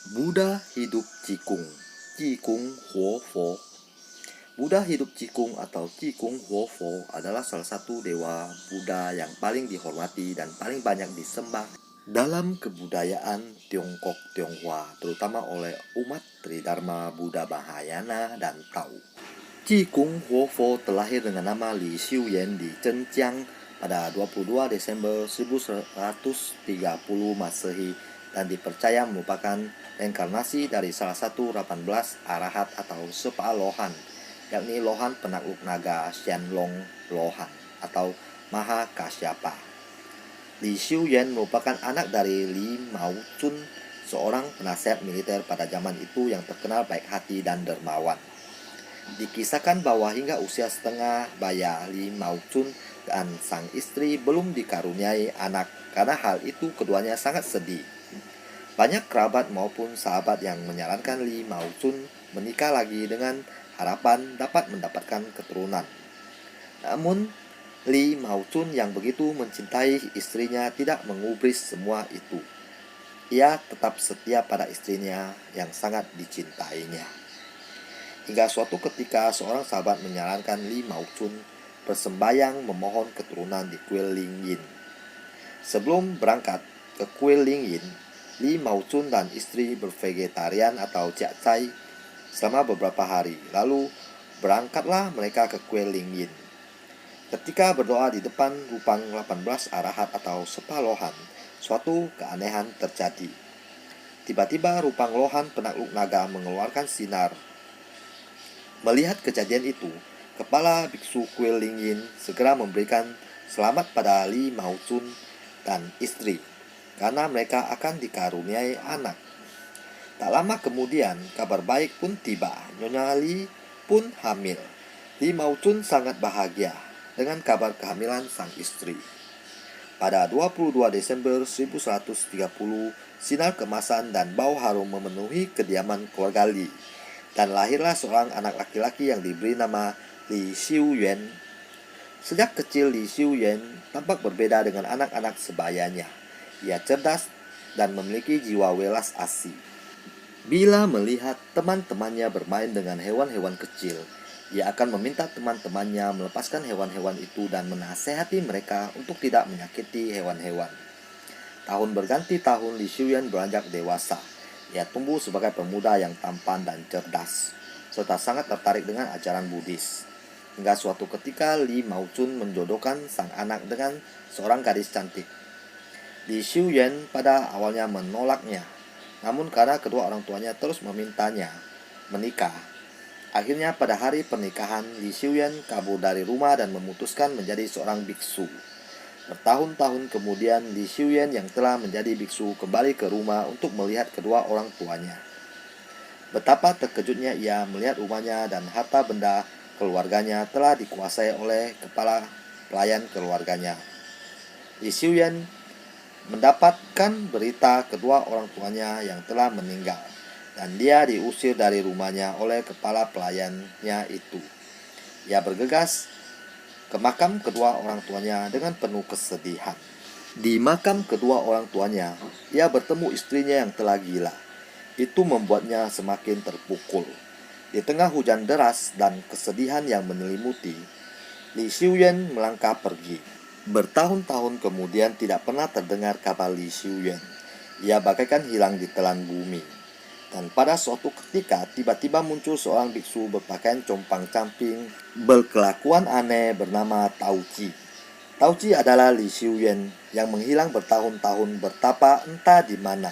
Buddha hidup Cikung, Cikung Huofo. Buddha hidup Cikung atau Cikung Huofo adalah salah satu dewa Buddha yang paling dihormati dan paling banyak disembah dalam kebudayaan Tiongkok Tionghoa, terutama oleh umat Tridharma Buddha Mahayana dan Tao. Cikung Huofo terlahir dengan nama Li Xiuyan di Zhenjiang pada 22 Desember 1130 Masehi dan dipercaya merupakan reinkarnasi dari salah satu 18 arahat atau sepa Lohan, yakni Lohan penakluk naga Xianlong Lohan atau Maha Kasyapa. Li Xiuyan merupakan anak dari Li Maozun, seorang penasihat militer pada zaman itu yang terkenal baik hati dan dermawan. Dikisahkan bahwa hingga usia setengah baya Li Maozun dan sang istri belum dikaruniai anak. Karena hal itu keduanya sangat sedih. Banyak kerabat maupun sahabat yang menyarankan Li Maozun menikah lagi dengan harapan dapat mendapatkan keturunan. Namun Li Maozun yang begitu mencintai istrinya tidak mengubris semua itu. Ia tetap setia pada istrinya yang sangat dicintainya. Hingga suatu ketika seorang sahabat menyarankan Li Maozun bersembayang memohon keturunan di kuil Lingyin. Sebelum berangkat ke kuil Lingyin, Li Maozun dan istri bervegetarian atau jiacai selama beberapa hari. Lalu berangkatlah mereka ke kuil Lingyin. Ketika berdoa di depan rupang 18 arahat atau sepa Lohan, suatu keanehan terjadi. Tiba-tiba rupang Lohan penakluk naga mengeluarkan sinar. Melihat kejadian itu, kepala biksu kuil Lingyin segera memberikan selamat pada Li Maozun dan istri, karena mereka akan dikaruniai anak. Tak lama kemudian, kabar baik pun tiba. Nyonya Li pun hamil. Li Maozun sangat bahagia dengan kabar kehamilan sang istri. Pada 22 Desember 1130, sinar kemasan dan bau harum memenuhi kediaman keluarga Li. Dan lahirlah seorang anak laki-laki yang diberi nama Li Xiuyan. Sejak kecil Li Xiuyan tampak berbeda dengan anak-anak sebayanya. Ia cerdas dan memiliki jiwa welas asih. Bila melihat teman-temannya bermain dengan hewan-hewan kecil, ia akan meminta teman-temannya melepaskan hewan-hewan itu dan menasehati mereka untuk tidak menyakiti hewan-hewan. Tahun berganti tahun, Li Xiuyan beranjak dewasa. Ia tumbuh sebagai pemuda yang tampan dan cerdas, serta sangat tertarik dengan ajaran Buddhis. Hingga suatu ketika Li Maozun menjodohkan sang anak dengan seorang gadis cantik. Li Xiuyan pada awalnya menolaknya, namun karena kedua orang tuanya terus memintanya menikah, akhirnya pada hari pernikahan Li Xiuyan kabur dari rumah dan memutuskan menjadi seorang biksu. Bertahun-tahun kemudian Li Xiuyan yang telah menjadi biksu kembali ke rumah untuk melihat kedua orang tuanya. Betapa terkejutnya ia melihat rumahnya dan harta benda keluarganya telah dikuasai oleh kepala pelayan keluarganya. Li Xiuyan mendapatkan berita kedua orang tuanya yang telah meninggal, dan dia diusir dari rumahnya oleh kepala pelayannya itu. Ia bergegas ke makam kedua orang tuanya dengan penuh kesedihan. Di makam kedua orang tuanya, ia bertemu istrinya yang telah gila. Itu membuatnya semakin terpukul. Di tengah hujan deras dan kesedihan yang menyelimuti, Li Xiuyan melangkah pergi. Bertahun-tahun kemudian tidak pernah terdengar kabar Li Xiuyan. Ia bagaikan hilang di telan bumi. Dan pada suatu ketika tiba-tiba muncul seorang biksu berpakaian compang-camping, berkelakuan aneh bernama Taoji. Taoji adalah Li Xiuyan yang menghilang bertahun-tahun bertapa entah di mana.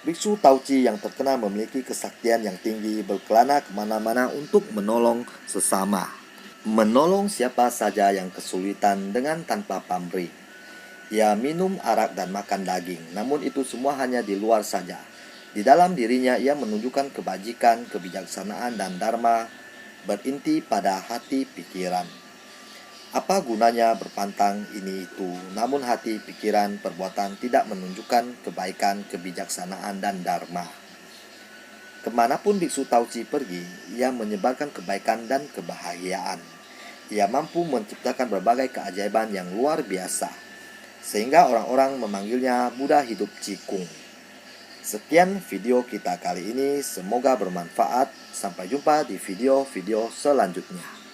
Biksu Taoji yang terkenal memiliki kesaktian yang tinggi berkelana kemana-mana untuk menolong sesama. Menolong siapa saja yang kesulitan dengan tanpa pamrih. Ia minum arak dan makan daging, namun itu semua hanya di luar saja. Di dalam dirinya ia menunjukkan kebajikan, kebijaksanaan, dan dharma berinti pada hati pikiran. Apa gunanya berpantang ini itu, namun hati, pikiran, perbuatan tidak menunjukkan kebaikan, kebijaksanaan, dan dharma. Kemanapun biksu Taoji pergi, ia menyebarkan kebaikan dan kebahagiaan. Ia mampu menciptakan berbagai keajaiban yang luar biasa, sehingga orang-orang memanggilnya Buddha hidup Cikung. Sekian video kita kali ini, semoga bermanfaat. Sampai jumpa di video-video selanjutnya.